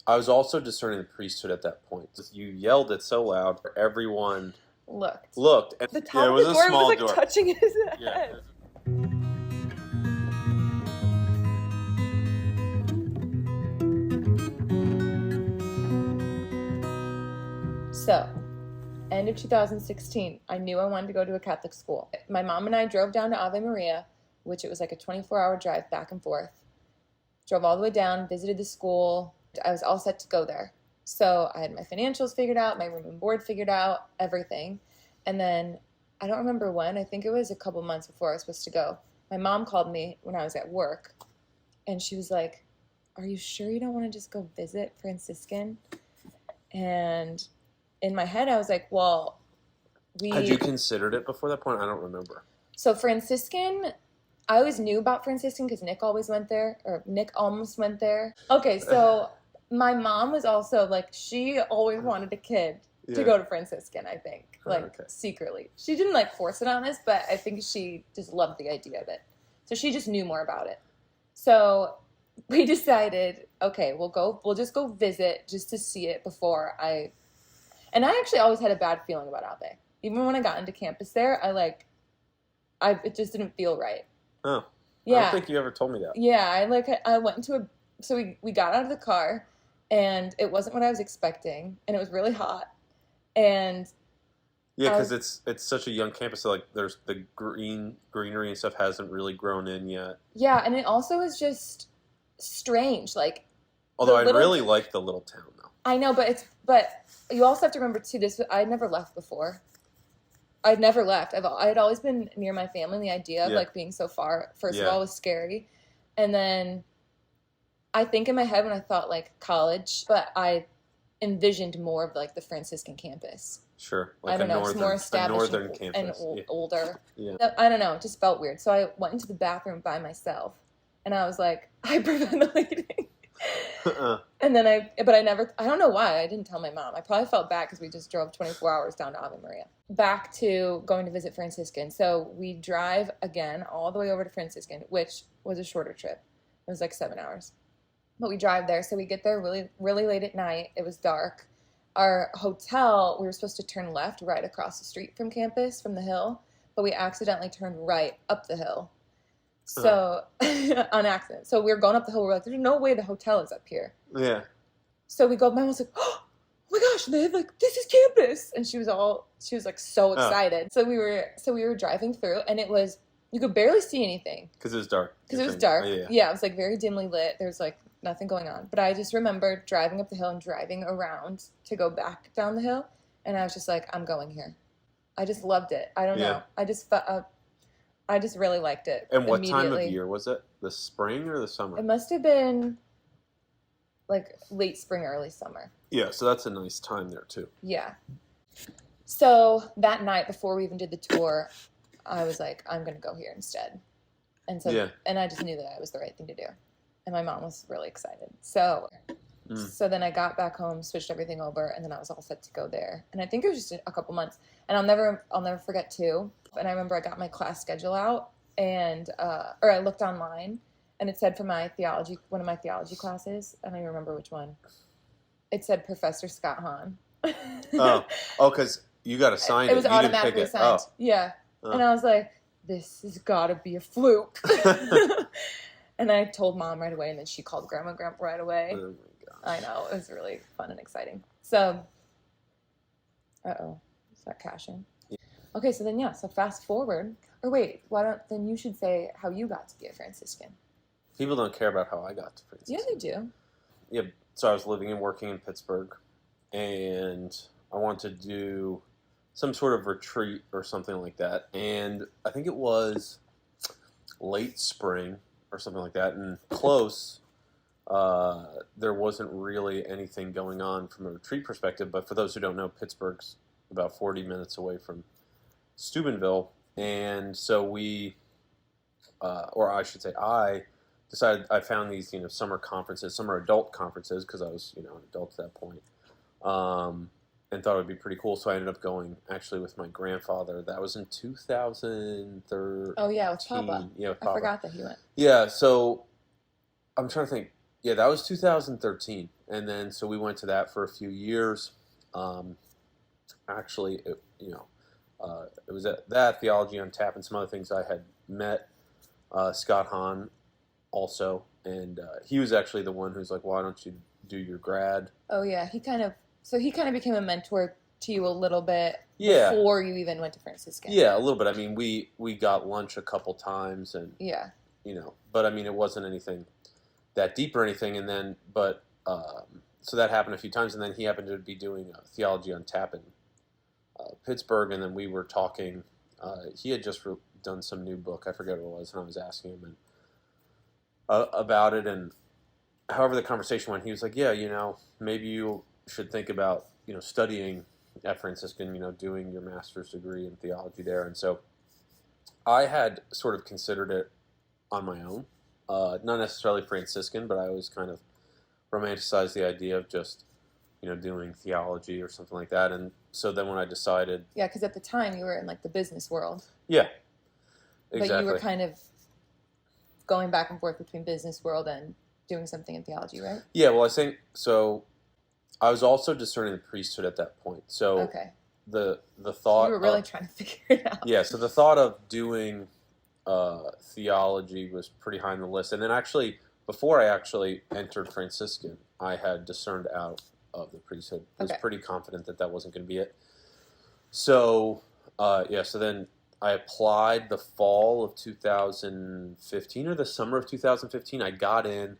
I was also discerning the priesthood at that point. You yelled it so loud, everyone looked. And The top of the door was like touching his head. Yeah. So, end of 2016, I knew I wanted to go to a Catholic school. My mom and I drove down to Ave Maria, which it was like a 24-hour drive back and forth. Drove all the way down, visited the school. I was all set to go there. So I had my financials figured out, my room and board figured out, everything. And then, I don't remember when, I think it was a couple months before I was supposed to go. My mom called me when I was at work, and she was like, "Are you sure you don't want to just go visit Franciscan?" And in my head, I was like, well, Had you considered it before that point? I don't remember. So Franciscan, I always knew about Franciscan because Nick always went there, or Nick almost went there. Okay, so my mom was also like, she always wanted a kid to go to Franciscan, I think, secretly. She didn't like force it on us, but I think she just loved the idea of it. So she just knew more about it. So we decided, okay, we'll just go visit just to see it before and I actually always had a bad feeling about Ave. Even when I got into campus there, it just didn't feel right. Oh. Yeah. I don't think you ever told me that. Yeah, I went into so we got out of the car, and it wasn't what I was expecting, and it was really hot. And yeah, because it's such a young campus, so like there's the greenery and stuff hasn't really grown in yet. Yeah, and it also is just strange, like. Although I really like the little town, though. I know, but you also have to remember too. I'd never left before. I'd never left. I had always been near my family. And the idea of like being so far, first of all, was scary, and then I think in my head when I thought like college, but I envisioned more of like the Franciscan campus. Sure, like I don't know, it's more established and older. Yeah. I don't know, it just felt weird. So I went into the bathroom by myself, and I was like hyperventilating. And then I don't know why I didn't tell my mom. I probably felt bad because we just drove 24 hours down to Ave Maria. Back to going to visit Franciscan. So we drive again all the way over to Franciscan, which was a shorter trip. It was like 7 hours. But we drive there. So we get there really, really late at night. It was dark. Our hotel, we were supposed to turn left right across the street from campus, from the hill. But we accidentally turned right up the hill. So, on accident. So we were going up the hill. We're like, there's no way the hotel is up here. Yeah. So we go, my mom was like, oh my gosh, Liv, like, this is campus. And she was like so excited. So we were driving through, and you could barely see anything. Because it was dark. Because it was dark. Yeah, it was like very dimly lit. There's like nothing going on. But I just remember driving up the hill and driving around to go back down the hill. And I was just like, I'm going here. I just loved it. I don't know. I just really liked it. And what time of year was it? The spring or the summer? It must have been like late spring, early summer. Yeah, so that's a nice time there too. Yeah. So that night before we even did the tour, I was like, I'm going to go here instead. And so, and I just knew that it was the right thing to do. And my mom was really excited. So then I got back home, switched everything over, and then I was all set to go there. And I think it was just a couple months. And I'll never forget too. And I remember I got my class schedule out, and or I looked online, and it said for one of my theology classes, and I remember which one. It said Professor Scott Hahn. Because you got assigned. It was automatically assigned. Oh. Yeah, and I was like, this has got to be a fluke. And I told Mom right away, and then she called Grandma right away. Oh my gosh. I know, it was really fun and exciting. So, is that caching? Yeah. Okay, so then so fast forward. Or wait, then you should say how you got to be a Franciscan. People don't care about how I got to Franciscan. Yeah, they do. Yeah, so I was living and working in Pittsburgh, and I wanted to do some sort of retreat or something like that. And I think it was late spring or something like that, and close. There wasn't really anything going on from a retreat perspective, but for those who don't know, Pittsburgh's about 40 minutes away from Steubenville, and so I decided, I found these, summer adult conferences, because I was, an adult at that point, and thought it would be pretty cool, so I ended up going, actually, with my grandfather. That was in 2013. Oh, yeah, with Papa. Yeah, I forgot that he went. Yeah, so I'm trying to think. Yeah, that was 2013. And then so we went to that for a few years. Actually, it was at that Theology on Tap and some other things. I had met Scott Hahn also, and he was actually the one who's like, "Why don't you do your grad?" Oh yeah, he kind of became a mentor to you a little bit Yeah. before you even went to Franciscan. Yeah, a little bit. I mean, we got lunch a couple times, and Yeah. But I mean, it wasn't anything that deep or anything. And then, but so that happened a few times, and then he happened to be doing Theology on Tap in Pittsburgh, and then we were talking. He had just done some new book. I forget what it was, and I was asking him about it. And however the conversation went, he was like, "Yeah, maybe you should think about studying at Franciscan, doing your master's degree in theology there." And so I had sort of considered it on my own, not necessarily Franciscan, but I always kind of romanticized the idea of just doing theology or something like that. And so then when I decided, yeah, because at the time you were in like the business world. Yeah, exactly. But you were kind of going back and forth between business world and doing something in theology, right? Yeah, well, I think so. I was also discerning the priesthood at that point. So okay. The thought you were really trying to figure it out. Yeah, so the thought of doing theology was pretty high on the list. And then actually, before I actually entered Franciscan, I had discerned out of the priesthood. I was pretty confident that wasn't going to be it. So, so then I applied the fall of 2015 or the summer of 2015. I got in,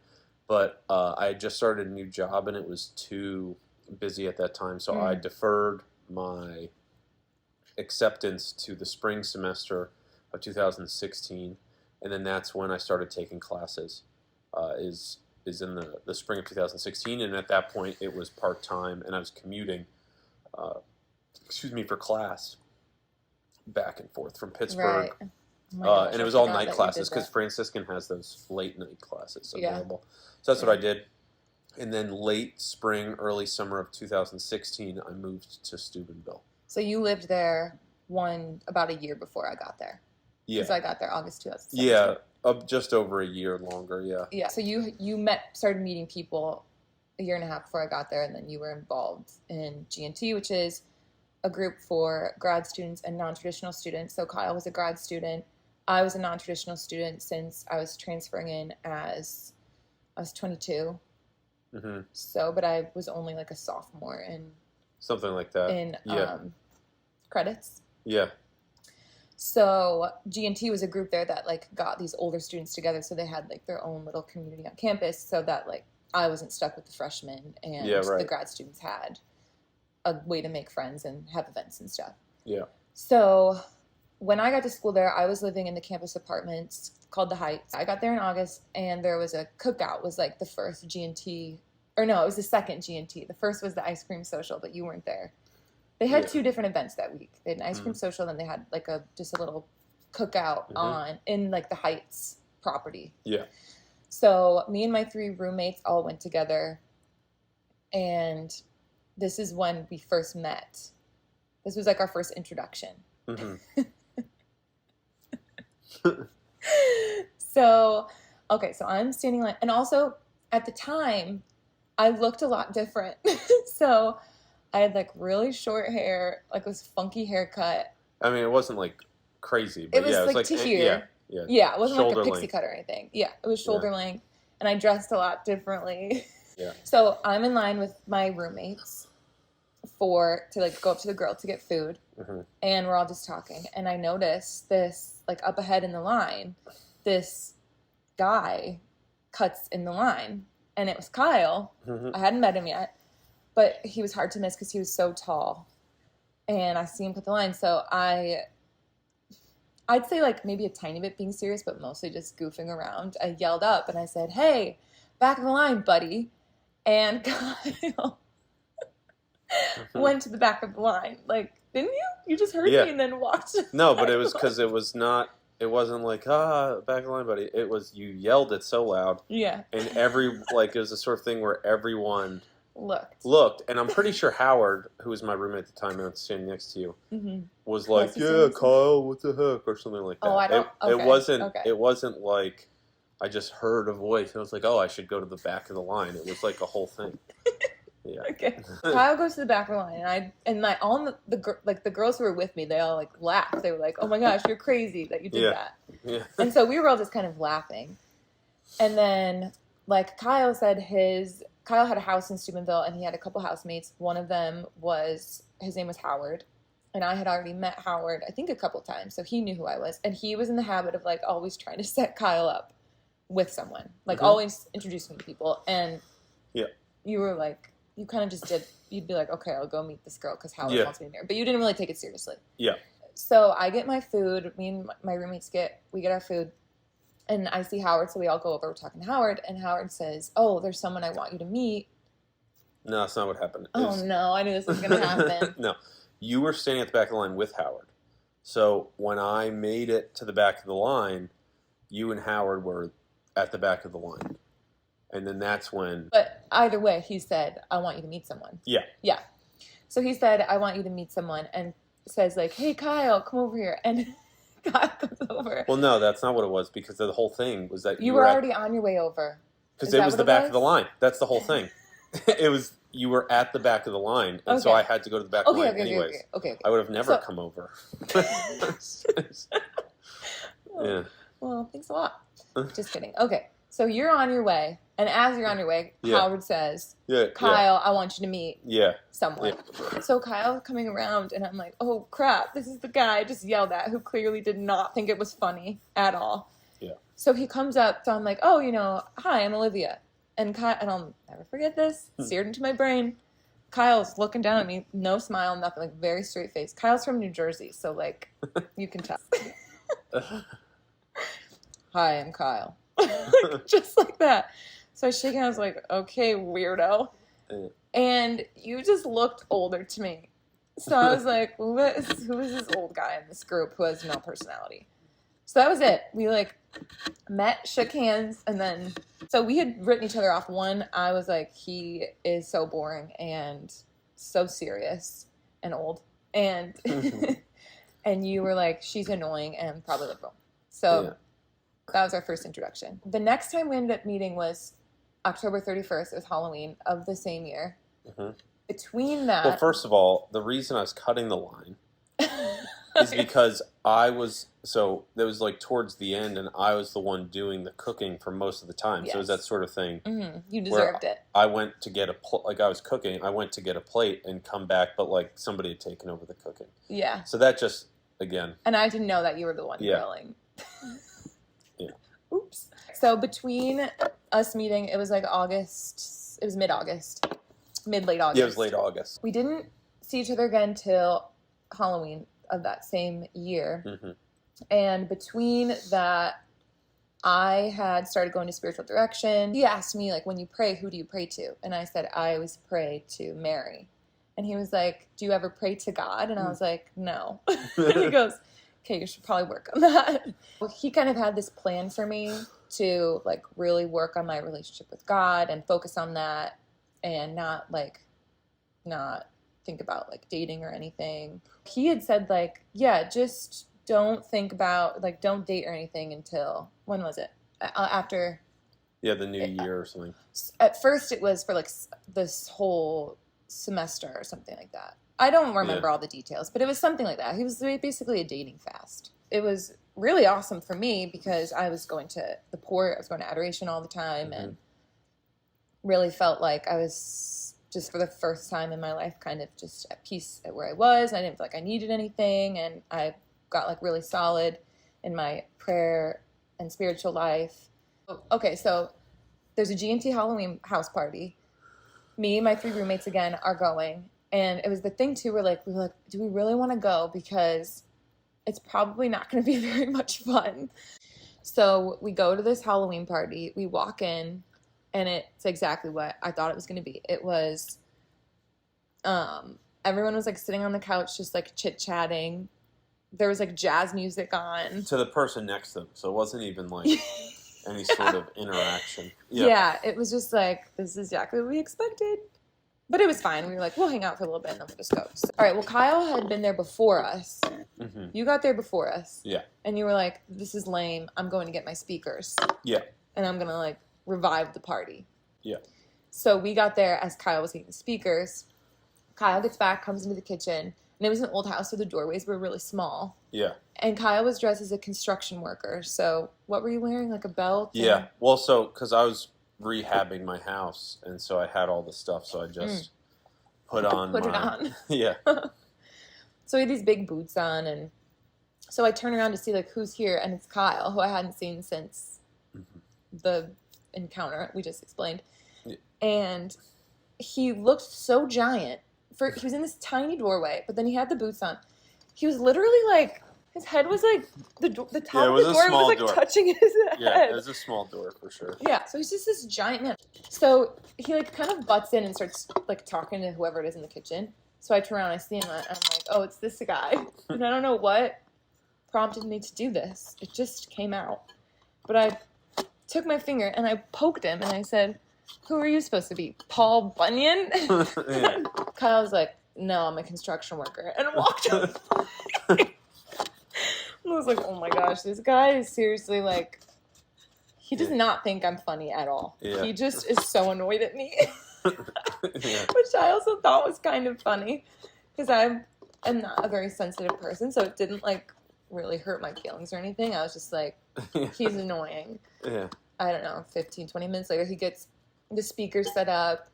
but I had just started a new job and it was too busy at that time. So I deferred my acceptance to the spring semester of 2016. And then that's when I started taking classes, is in the spring of 2016. And at that point, it was part-time and I was commuting, for class back and forth from Pittsburgh. Right. Oh gosh, and it was all night classes because Franciscan has those late night classes available. So that's what I did. And then late spring, early summer of 2016, I moved to Steubenville. So you lived there about a year before I got there. Yeah. Because I got there August 2017. Yeah, just over a year longer, yeah. Yeah, so you started meeting people a year and a half before I got there, and then you were involved in G&T, which is a group for grad students and non-traditional students. So Kyle was a grad student. I was a non-traditional student since I was transferring in as I was 22. Mm-hmm. So, but I was only like a sophomore in something like that in credits. Yeah. So G&T was a group there that like got these older students together, so they had like their own little community on campus, so that like I wasn't stuck with the freshmen, and the grad students had a way to make friends and have events and stuff. Yeah. So when I got to school there, I was living in the campus apartments called the Heights. I got there in August, and there was a cookout. Was like the first G&T, or no, it was the second G&T. The first was the ice cream social, but you weren't there. They had two different events that week. They had an ice cream social, then they had like just a little cookout in like the Heights property. Yeah. So me and my 3 roommates all went together, and this is when we first met. This was like our first introduction. Mm-hmm. So I'm standing like, and also at the time, I looked a lot different. So I had like really short hair, like this funky haircut. I mean, it wasn't like crazy, but it was like to here. Yeah, it wasn't shoulder like a pixie cut or anything. Yeah, it was shoulder length, and I dressed a lot differently. Yeah. So I'm in line with my roommates to like go up to the grill to get food, and we're all just talking. And I noticed this, like up ahead in the line, this guy cuts in the line, and it was Kyle. I hadn't met him yet, but he was hard to miss because he was so tall. And I see him cut the line, so I'd say like maybe a tiny bit being serious, but mostly just goofing around. I yelled up and I said, "Hey, back of the line, buddy." And Kyle went to the back of the line. Like, didn't you? You just heard me and then walked. No, but it was because it wasn't like, back of the line, buddy. It was, you yelled it so loud. Yeah. And it was the sort of thing where everyone looked. And I'm pretty sure Howard, who was my roommate at the time and was standing next to you, was like, "Yeah, Kyle, what the heck?" or something like that. Oh, I don't. It wasn't like I just heard a voice, and I was like, oh, I should go to the back of the line. It was like a whole thing. Yeah. Okay. Kyle goes to the back of the line, and all the girls who were with me, they all like laughed. They were like, "Oh my gosh, you're crazy that you did that." Yeah. And so we were all just kind of laughing. And then like Kyle had a house in Steubenville, and he had a couple housemates. One of them his name was Howard, and I had already met Howard I think a couple times, so he knew who I was, and he was in the habit of like always trying to set Kyle up with someone, like always introducing me to people. And you were like, you kind of just you'd be like, okay, I'll go meet this girl because Howard wants me in here. But you didn't really take it seriously. Yeah. So I get my food. Me and my roommates get our food. And I see Howard, so we all go over. We're talking to Howard. And Howard says, oh, there's someone I want you to meet. No, that's not what happened. No, I knew this was going to happen. No. You were standing at the back of the line with Howard. So when I made it to the back of the line, you and Howard were at the back of the line. And then that's when... But either way, he said, I want you to meet someone. Yeah. Yeah. So he said, I want you to meet someone, and says, like, hey, Kyle, come over here. And Kyle comes over. Well, no, that's not what it was, because the whole thing was that you were already on your way over. Because it was the back of the line. That's the whole thing. It was... You were at the back of the line, and so I had to go to the back of the line anyways. Okay. I would have never come over. Yeah. Well, thanks a lot. Just kidding. Okay. So you're on your way, and as you're on your way, Howard says, Kyle, I want you to meet someone. Yeah. So Kyle's coming around, and I'm like, oh, crap, this is the guy I just yelled at who clearly did not think it was funny at all. Yeah. So he comes up, so I'm like, oh, hi, I'm Olivia. And Kyle, and I'll never forget this, seared into my brain. Kyle's looking down at me, no smile, nothing, like very straight face. Kyle's from New Jersey, so like, you can tell. Hi, I'm Kyle. Just like that. So I shake hands like, okay, weirdo. And you just looked older to me. So I was like, who is this old guy in this group who has no personality? So that was it. We like met, shook hands, and then so we had written each other off. One, I was like, he is so boring and so serious and old. And and you were like, she's annoying and probably liberal. So that was our first introduction. The next time we ended up meeting was October 31st. It was Halloween of the same year. Mm-hmm. Between that... Well, first of all, the reason I was cutting the line is because I was... So, it was like towards the end, and I was the one doing the cooking for most of the time. Yes. So it was that sort of thing. Mm-hmm. You deserved it. I went to get I was cooking. I went to get a plate and come back, but like somebody had taken over the cooking. Yeah. So that just, again... And I didn't know that you were the one grilling. Yeah. Oops. So between us meeting, it was like August. It was mid-August. Late August. Yeah, it was late August. We didn't see each other again till Halloween of that same year. Mm-hmm. And between that, I had started going to spiritual direction. He asked me, like, when you pray, who do you pray to? And I said, I always pray to Mary. And he was like, do you ever pray to God? And I was like, no. And he goes, okay, you should probably work on that. Well, he kind of had this plan for me to like really work on my relationship with God and focus on that and not think about like dating or anything. He had said like, yeah, just don't think about like, don't date or anything until, when was it? After. Yeah, the new year or something. At first it was for like this whole semester or something like that. I don't remember all the details, but it was something like that. He was basically a dating fast. It was really awesome for me because I was going to the port, I was going to Adoration all the time, and really felt like I was just for the first time in my life kind of just at peace at where I was. I didn't feel like I needed anything, and I got like really solid in my prayer and spiritual life. Okay, so there's a G&T Halloween house party. Me and my 3 roommates again are going. And it was the thing, too, we were like, do we really want to go? Because it's probably not going to be very much fun. So we go to this Halloween party. We walk in, and it's exactly what I thought it was going to be. It was, everyone was, like, sitting on the couch just, like, chit-chatting. There was, like, jazz music on. To the person next to them. So it wasn't even, like, any sort of interaction. Yeah, it was just, like, this is exactly what we expected. But it was fine. We were like, we'll hang out for a little bit and then we'll just go. So, all right, well, Kyle had been there before us. Mm-hmm. You got there before us. Yeah. And you were like, this is lame. I'm going to get my speakers. Yeah. and I'm gonna like revive the party. Yeah. So we got there as Kyle was getting the speakers. Kyle gets back, comes into the kitchen, and it was an old house, so the doorways were really small. Yeah. And Kyle was dressed as a construction worker. So what were you wearing? Like a belt? Yeah. Well, so because I was rehabbing my house, and so I had all the stuff, so I just put it on. Yeah. So he had these big boots on, and so I turn around to see like who's here, and it's Kyle, who I hadn't seen since the encounter we just explained. Yeah. And he looked so giant. He was in this tiny doorway, but then he had the boots on. He was literally like, his head was like, the top of the door was like touching his head. Yeah, it was a small door for sure. Yeah, so he's just this giant man. So he like kind of butts in and starts like talking to whoever it is in the kitchen. So I turn around, I see him, and I'm like, oh, it's this guy. And I don't know what prompted me to do this. It just came out. But I took my finger and I poked him and I said, who are you supposed to be? Paul Bunyan? Yeah. Kyle was like, no, I'm a construction worker. And walked up. I was like, oh my gosh, this guy is seriously like, he does not think I'm funny at all. Yeah. He just is so annoyed at me. Yeah. Which I also thought was kind of funny. Because I am not a very sensitive person, so it didn't like really hurt my feelings or anything. I was just like, he's annoying. Yeah. I don't know, 15, 20 minutes later, he gets the speakers set up,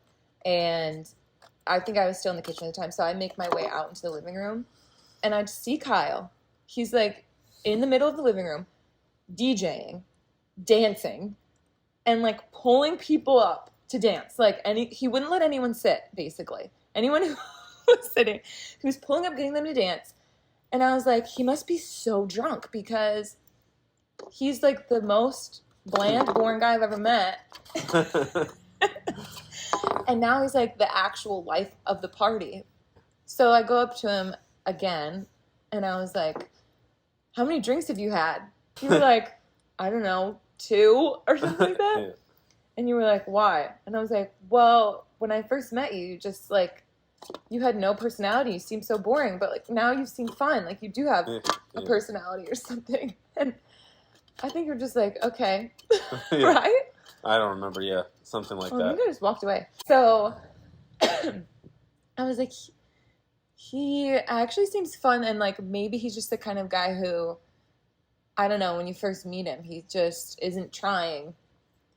and I think I was still in the kitchen at the time, so I make my way out into the living room, and I just see Kyle. He's, like, in the middle of the living room, DJing, dancing, and, like, pulling people up to dance. Like, he wouldn't let anyone sit, basically. Anyone who was sitting, he was pulling up, getting them to dance, and I was like, he must be so drunk, because he's, like, the most bland, boring guy I've ever met. And now he's like the actual life of the party. So I go up to him again and I was like, how many drinks have you had? You were like, I don't know, 2 or something like that. Yeah. And you were like, why? And I was like, well, when I first met you, you just like, you had no personality. You seemed so boring, but like now you seem fine. Like you do have a personality or something. And I think you're just like, okay, right? I don't remember. Yeah, something like that. I think I just walked away. So I was like, he actually seems fun, and like maybe he's just the kind of guy who, I don't know, when you first meet him, he just isn't trying.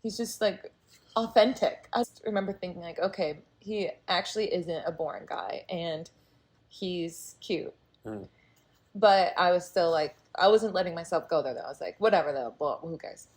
He's just like authentic. I just remember thinking like, okay, he actually isn't a boring guy, and he's cute. Mm. But I was still like, I wasn't letting myself go there though. I was like, whatever though, well, who cares?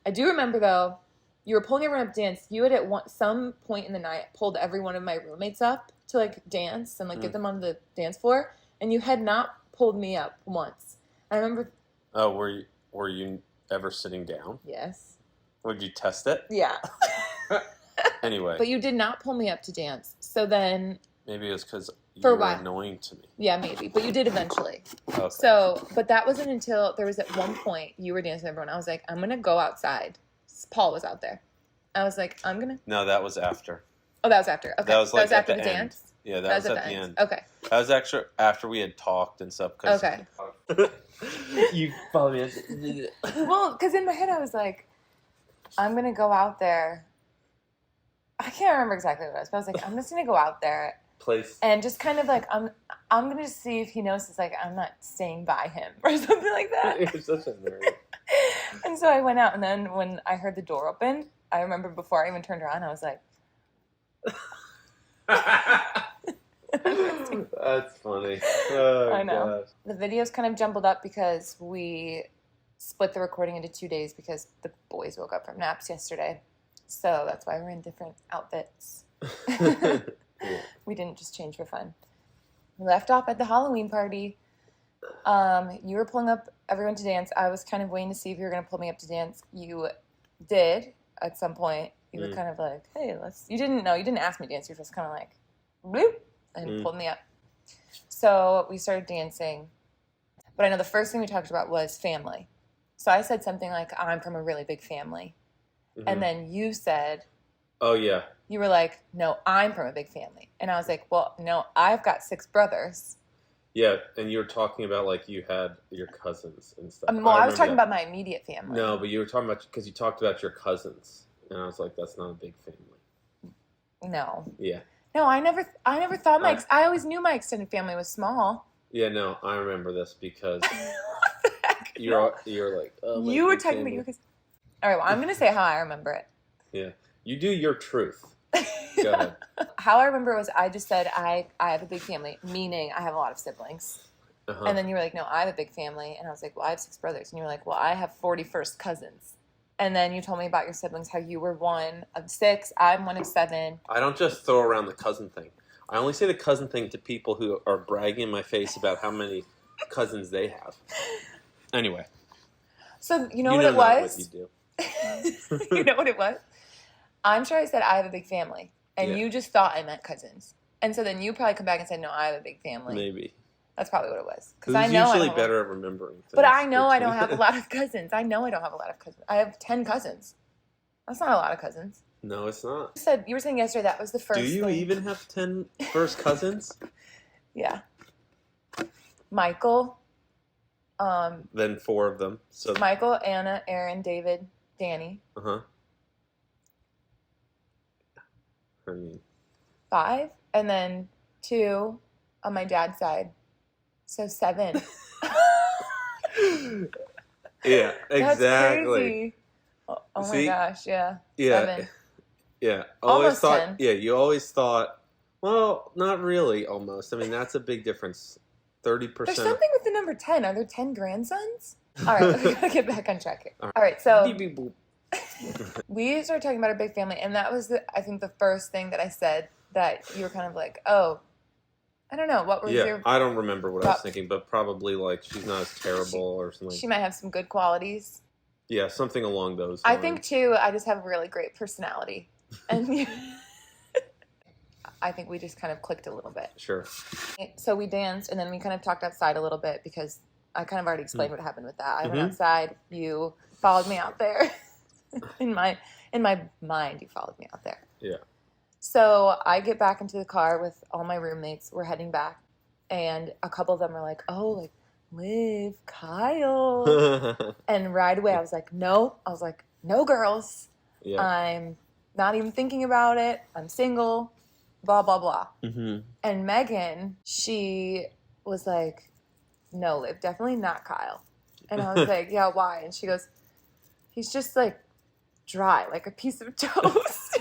I do remember though, you were pulling everyone up to dance. You had at some point in the night pulled every one of my roommates up to like dance and like get them on the dance floor, and you had not pulled me up once. I remember. Oh, were you ever sitting down? Yes. Would you test it? Yeah. Anyway. But you did not pull me up to dance. So then. Maybe it was because you were annoying to me. Yeah, maybe. But you did eventually. Okay. So, but that wasn't until there was at one point you were dancing with everyone. I was like, I'm going to go outside. Paul was out there. I was like, I'm going to. No, that was after. Oh, that was after. Okay. That was like after the dance? Yeah, that was at the end. Okay. That was actually after we had talked and stuff. Okay. You follow me. Well, because in my head I was like, I'm going to go out there. I can't remember exactly what it was, but I was like, I'm just going to go out there. Place. And just kind of like, I'm going to see if he notices, like, I'm not staying by him or something like that. You're such a nerd. And so I went out, and then when I heard the door open, I remember before I even turned around, I was like... That's funny. Oh, I know. gosh. The video's kind of jumbled up because we split the recording into 2 days because the boys woke up from naps yesterday. So that's why we're in different outfits. Yeah. We didn't just change for fun. We left off at the Halloween party. You were pulling up everyone to dance. I was kind of waiting to see if you were going to pull me up to dance. You did at some point. You were kind of like, hey, let's... You didn't know. You didn't ask me to dance. You were just kind of like, bloop, and pulled me up. So we started dancing. But I know the first thing we talked about was family. So I said something like, I'm from a really big family. Mm-hmm. And then you said... Oh, yeah. You were like, no, I'm from a big family. And I was like, well, no, I've got 6 brothers. Yeah, and you were talking about like you had your cousins and stuff. Well, I was remember talking that. about my immediate family. No, but you were talking about because you talked about your cousins, and I was like, that's not a big family. No. Yeah. No, I never thought I- I always knew my extended family was small. Yeah, no, I remember this because What the heck? you're like, oh, my You were big talking family. about your. All right, well, I'm gonna say how I remember it. Yeah, you do your truth. Go ahead. How I remember was I just said I have a big family, meaning I have a lot of siblings. Uh-huh. And then you were like, no, I have a big family. And I was like, well, I have 6 brothers. And you were like, well, I have 41st cousins. And then you told me about your siblings, how you were one of 6, I'm one of 7. I don't just throw around the cousin thing. I only say the cousin thing to people who are bragging in my face about how many cousins they have. Anyway. So you know what it not was? what you do. You know what it was? I'm sure I said I have a big family. And Yeah. you just thought I meant cousins. And so then you probably come back and said, no, I have a big family. Maybe. That's probably what it was. Because I Who's know usually I better at remembering things. But I know I don't have a lot of cousins. I know I don't have a lot of cousins. I have 10 cousins. That's not a lot of cousins. No, it's not. You were saying yesterday that was the first Do you thing. even have 10 first cousins? Yeah. Michael. Then 4 of them. So Michael, Anna, Aaron, David, Danny. Uh-huh. I mean, 5. And then 2 on my dad's side. So 7. yeah, exactly. That's crazy. Oh my See? gosh, yeah. Yeah. 7. Yeah. Almost thought 10. Yeah, you always thought, well, not really almost. I mean, that's a big difference. 30%. There's something with the number 10. Are there 10 grandsons? All right, we gotta get back on track here. All right, so Beep, beep, boop. we started talking about our big family, and that was, I think, the first thing that I said that you were kind of like, oh, I don't know, what was Yeah, your... I don't remember what I was Pro- thinking, but probably like she's not as terrible or something. She might have some good qualities. Yeah, something along those lines. I think, too, I just have a really great personality. And I think we just kind of clicked a little bit. Sure. So we danced, and then we kind of talked outside a little bit because I kind of already explained what happened with that. I went Mhm. outside. You followed me out there. in my mind, you followed me out there. Yeah. So I get back into the car with all my roommates. We're heading back, and a couple of them are like, "Oh, like Liv, Kyle," and right away I was like, "No." I was like, "No girls. yeah. I'm not even thinking about it. I'm single." Blah blah blah. Mm-hmm. And Megan, she was like, "No, Liv, definitely not Kyle." And I was like, "Yeah, why?" And she goes, "He's just like dry, like a piece of toast."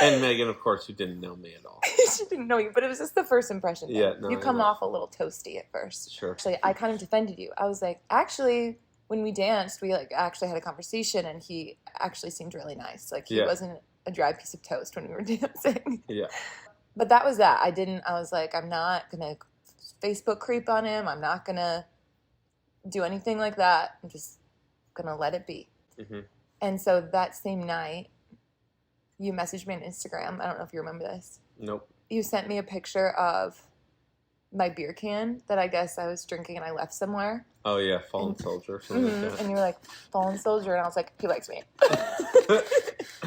And Megan, of course, who didn't know me at all. She didn't know you, but it was just the first impression. Thing. Yeah, no, you I come know. off a little toasty at first. Sure. Actually, I kind of defended you. I was like, actually, when we danced, we like actually had a conversation, and he actually seemed really nice. Like he Yeah. wasn't a dry piece of toast when we were dancing. Yeah. But that was that. I was like, I'm not gonna Facebook creep on him. I'm not gonna do anything like that. I'm just gonna let it be. Mm-hmm. And so that same night, you messaged me on Instagram. I don't know if you remember this. Nope. You sent me a picture of my beer can that I guess I was drinking and I left somewhere. Oh, yeah, Fallen Soldier. Something like And you were like, Fallen Soldier. And I was like, he likes me.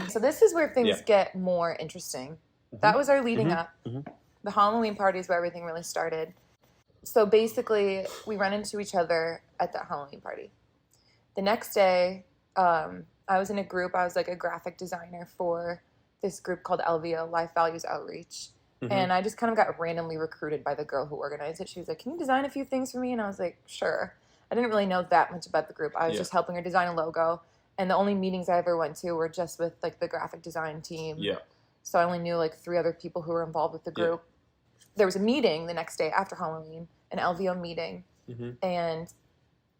So this is where things Yeah. get more interesting. That was our leading Mhm. up. Mhm. The Halloween party is where everything really started. So basically, we run into each other at that Halloween party. The next day, I was in a group. I was like a graphic designer for this group called LVO, Life Values Outreach. Mhm. And I just kind of got randomly recruited by the girl who organized it. She was like, "Can you design a few things for me?" And I was like, "Sure." I didn't really know that much about the group. I was Yeah. just helping her design a logo. And the only meetings I ever went to were just with like the graphic design team. Yeah. So I only knew like 3 other people who were involved with the Yeah. group. There was a meeting the next day after Halloween, an LVO meeting. Mm-hmm. And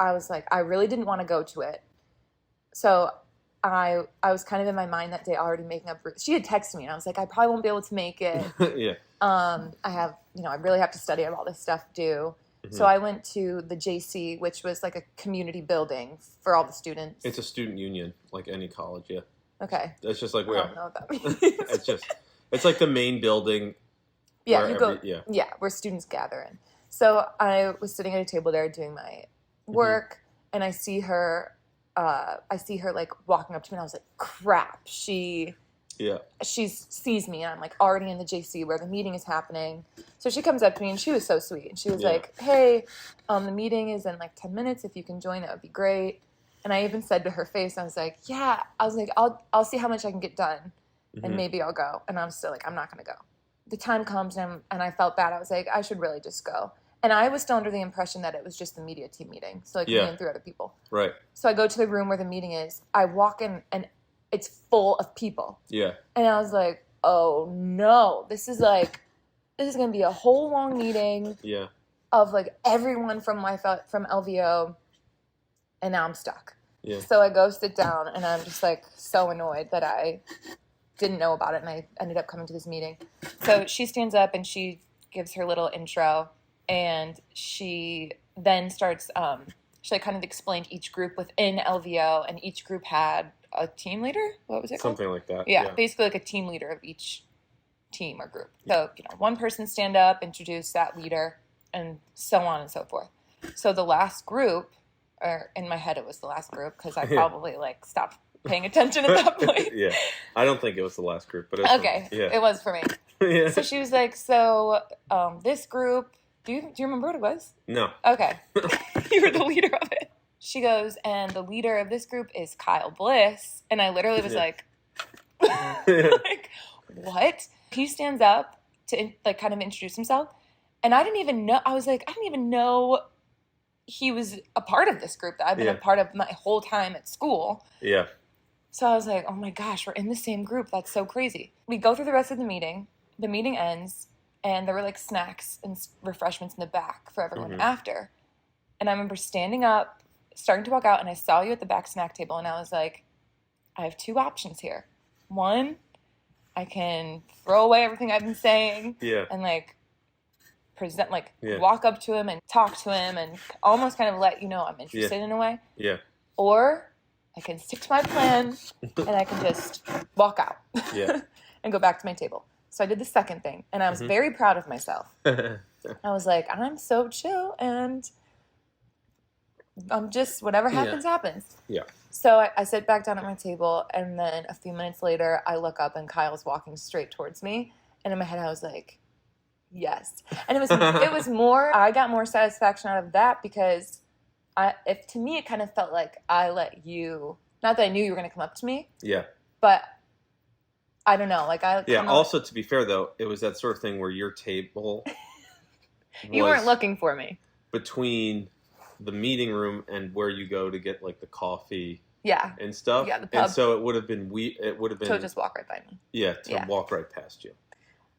I was like, I really didn't want to go to it. So I was kind of in my mind that day already making up. She had texted me and I was like, I probably won't be able to make it. Yeah. I have, I really have to study about all this stuff due. So Mhm. I went to the JC, which was like a community building for all the students. It's a student union, like any college, yeah. Okay. It's just like, I don't know what that means. it's like the main building. Yeah, where you go. yeah. Yeah, where students gather in. So I was sitting at a table there doing my work, and I see her. Like walking up to me, and I was like, "Crap!" She Yeah. She sees me, and I'm like already in the JC where the meeting is happening. So she comes up to me, and she was so sweet. And she was like, hey, the meeting is in like 10 minutes. If you can join, that would be great. And I even said to her face, I was like, yeah. I was like, I'll see how much I can get done, and maybe I'll go. And I'm still like, I'm not going to go. The time comes, and I felt bad. I was like, I should really just go. And I was still under the impression that it was just the media team meeting. So like me and 3 other people. Right. So I go to the room where the meeting is. I walk in, and it's full of people. Yeah. And I was like, oh no, this is going to be a whole long meeting. Yeah. Of like everyone from LVO, and now I'm stuck. Yeah. So I go sit down, and I'm just like so annoyed that I didn't know about it, and I ended up coming to this meeting. So she stands up and she gives her little intro, and she then starts, she like kind of explained each group within LVO, and each group had a team leader. What was it called? Something like that. Yeah, basically like a team leader of each team or group. So, one person stand up, introduce that leader, and so on and so forth. So the last group, or in my head it was the last group, because I probably like stopped paying attention at that point. Yeah. I don't think it was the last group, but okay. Yeah. It was for me. Yeah. So she was like, so this group, do you remember what it was? No. Okay. You were the leader of it. She goes, and the leader of this group is Kyle Bliss. And I literally was like, like, what? He stands up to like kind of introduce himself. And I didn't even know, I was like, I didn't even know he was a part of this group that I've been a part of my whole time at school. Yeah. So I was like, oh my gosh, we're in the same group. That's so crazy. We go through the rest of the meeting. The meeting ends, and there were like snacks and refreshments in the back for everyone after. And I remember standing up, starting to walk out, and I saw you at the back snack table, and I was like, I have 2 options here. One, I can throw away everything I've been saying and like present, like walk up to him and talk to him and almost kind of let you know I'm interested in a way. Yeah. Or I can stick to my plan and I can just walk out and go back to my table. So I did the second thing, and I was very proud of myself. I was like, I'm so chill, and I'm just, whatever happens, happens. Yeah. So I sit back down at my table, and then a few minutes later, I look up, and Kyle's walking straight towards me. And in my head, I was like, yes. And it was more, I got more satisfaction out of that because to me, it kind of felt like I let you, not that I knew you were going to come up to me. Yeah. But I don't know. Like also, to be fair, though, it was that sort of thing where your table you weren't looking for me. Between the meeting room and where you go to get like the coffee and stuff. Yeah, the pub. And so it would have been to just walk right by me. Yeah, walk right past you.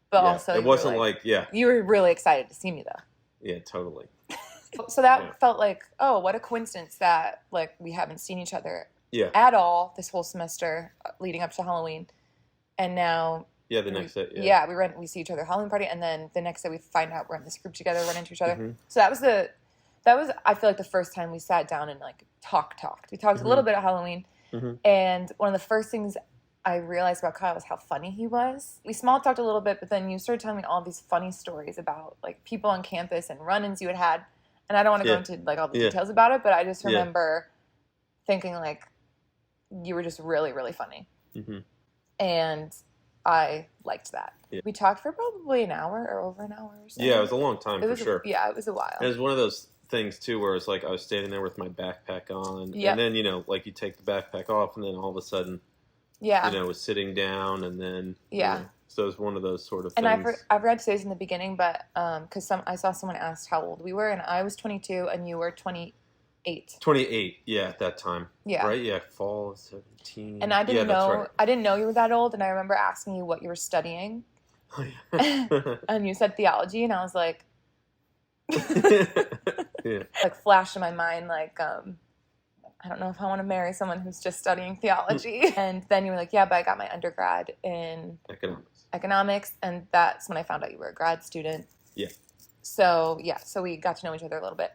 But also it wasn't like you were really excited to see me though. Yeah, totally. So that felt like, oh, what a coincidence that like we haven't seen each other at all this whole semester leading up to Halloween. And now the next day. We see each other at Halloween party, and then the next day we find out we're in this group together, run into each other. So that was I feel like the first time we sat down and like talked. We talked a little bit at Halloween, and one of the first things I realized about Kyle was how funny he was. We small talked a little bit, but then you started telling me all these funny stories about like people on campus and run-ins you had, and I don't want to go into like all the details about it, but I just remember thinking like you were just really, really funny. And I liked that. Yeah. We talked for probably an hour or over an hour or so. Yeah, it was a long time for sure. Yeah, it was a while. And it was one of those things too where it's like I was standing there with my backpack on, and then like you take the backpack off, and then all of a sudden, was sitting down, and then so it was one of those sort of things. And I've read today's in the beginning, but because I saw someone asked how old we were, and I was 22, and you were 28. 28, at that time. Yeah. Right? Yeah, fall of 17. And I didn't know right. I didn't know you were that old, and I remember asking you what you were studying. Oh, yeah. And you said theology, and I was like like flash in my mind like I don't know if I want to marry someone who's just studying theology. And then you were like, yeah, but I got my undergrad in economics, and that's when I found out you were a grad student. Yeah. So we got to know each other a little bit.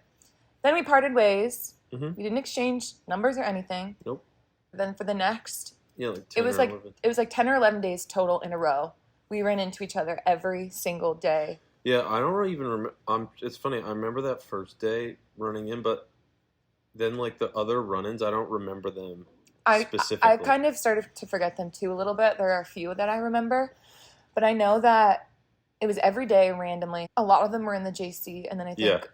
Then we parted ways. We didn't exchange numbers or anything. Nope. Then for the next, like 10 it was like 10 or 11 days total in a row. We ran into each other every single day. Yeah, I don't even remember. It's funny. I remember that first day running in, but then like the other run-ins, I don't remember them specifically? I kind of started to forget them too a little bit. There are a few that I remember, but I know that it was every day randomly. A lot of them were in the JC, and then I think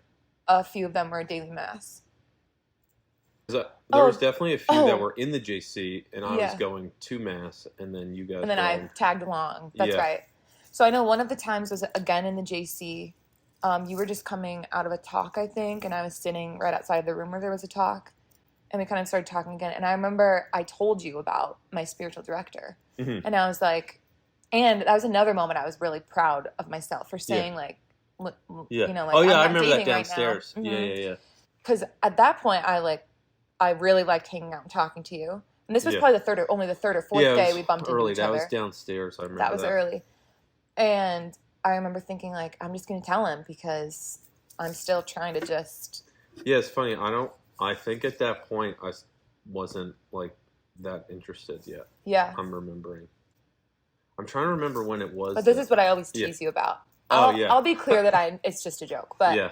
a few of them were daily mass. There was definitely a few that were in the JC, and I was going to mass, and then you guys. And then I tagged along. That's right. So I know one of the times was again in the JC. You were just coming out of a talk, I think, and I was sitting right outside the room where there was a talk, and we kind of started talking again. And I remember I told you about my spiritual director, and I was like, and that was another moment I was really proud of myself for saying like, you know, like, I remember that downstairs. Right Yeah. Because at that point, I really liked hanging out and talking to you. And this was probably only the third or fourth day we bumped into each other. That was downstairs. I remember that was early. And I remember thinking, like, I'm just going to tell him because I'm still trying to just... Yeah, it's funny. I think at that point, I wasn't, like, that interested yet. Yeah. I'm remembering. I'm trying to remember when it was. But this is what I always tease you about. I'll be clear that it's just a joke. But yeah.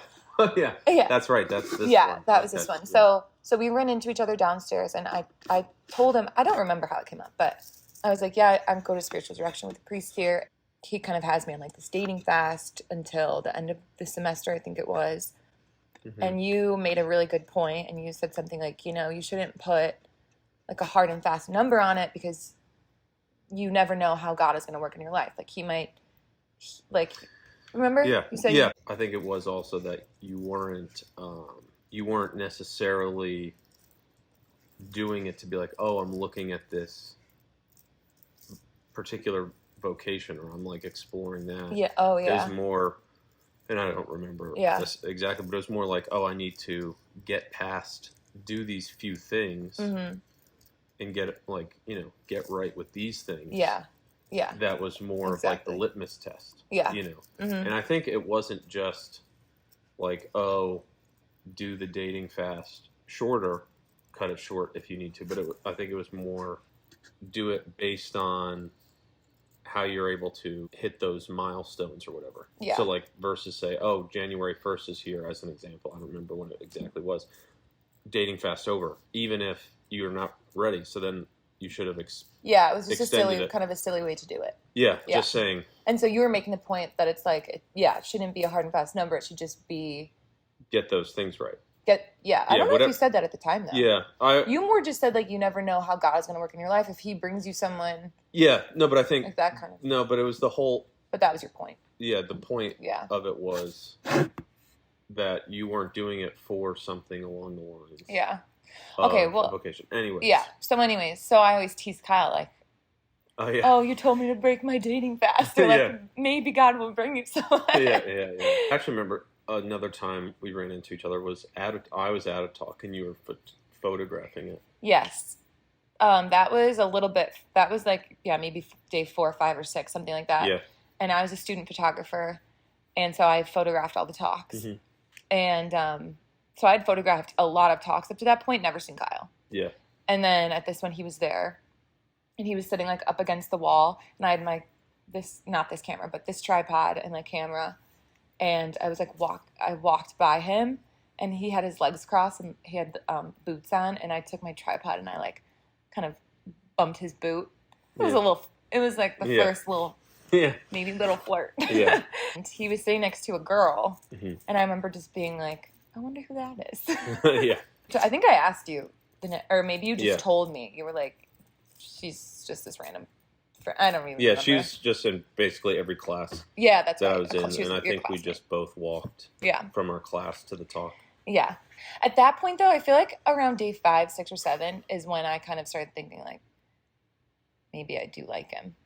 That's right. That's this one. Yeah, that was this one. Yeah. So we ran into each other downstairs, and I told him, I don't remember how it came up, but I was like, yeah, I'm going to spiritual direction with the priest here. He kind of has me on like this dating fast until the end of the semester, I think it was. Mm-hmm. And you made a really good point, and you said something like, you know, you shouldn't put like a hard and fast number on it because you never know how God is going to work in your life. Like he might, like, remember? Yeah. You said I think it was also that you weren't necessarily doing it to be like, oh, I'm looking at this particular vocation, or I'm like exploring that. Yeah. Oh, yeah. It was more, and I don't remember this exactly, but it was more like, oh, I need to get past, do these few things, and get get right with these things. Yeah. Yeah. That was more of like the litmus test. Yeah. You know, and I think it wasn't just like, oh, do the dating fast shorter, cut it short if you need to, but I think it was more do it based on how you're able to hit those milestones or whatever. Yeah. So like versus say, oh, January 1st is here as an example. I don't remember when it exactly was. Dating fast over, even if you're not ready. So then you should have it was just kind of a silly way to do it. Yeah, just saying. And so you were making the point that it's like, it shouldn't be a hard and fast number. It should just be... Get those things right. I don't know if you said that at the time, though. Yeah. You more just said, like, you never know how God is going to work in your life. If he brings you someone... Yeah, no, but I think... Like that kind of... No, but it was the whole... But that was your point. Yeah, the point of it was that you weren't doing it for something along the lines. Yeah. Okay, well... Vocation. Anyways. Yeah. So I always tease Kyle, like, oh, you told me to break my dating fast. Or, like, maybe God will bring you someone. Yeah. I actually remember another time we ran into each other I was at a talk and you were photographing it. Yes. That was like, maybe day 4 or 5 or 6, something like that. Yeah. And I was a student photographer, and so I photographed all the talks. Mm-hmm. And so I'd photographed a lot of talks up to that point, never seen Kyle. Yeah. And then at this one, he was there, and he was sitting like up against the wall, and I had not this camera, but this tripod and like camera, and I was like I walked by him, and he had his legs crossed, and he had boots on, and I took my tripod and I like kind of bumped his boot. It was like the first little, maybe little flirt. Yeah. And he was sitting next to a girl, and I remember just being like, I wonder who that is. Yeah. So I think I asked you, or maybe you just told me. You were like, she's just this random friend. I don't really remember. She's just in basically every class. Yeah, that's that right. I was in, and I think we just both walked from our class to the talk. Yeah. At that point, though, I feel like around day 5, 6, or 7 is when I kind of started thinking, like, maybe I do like him.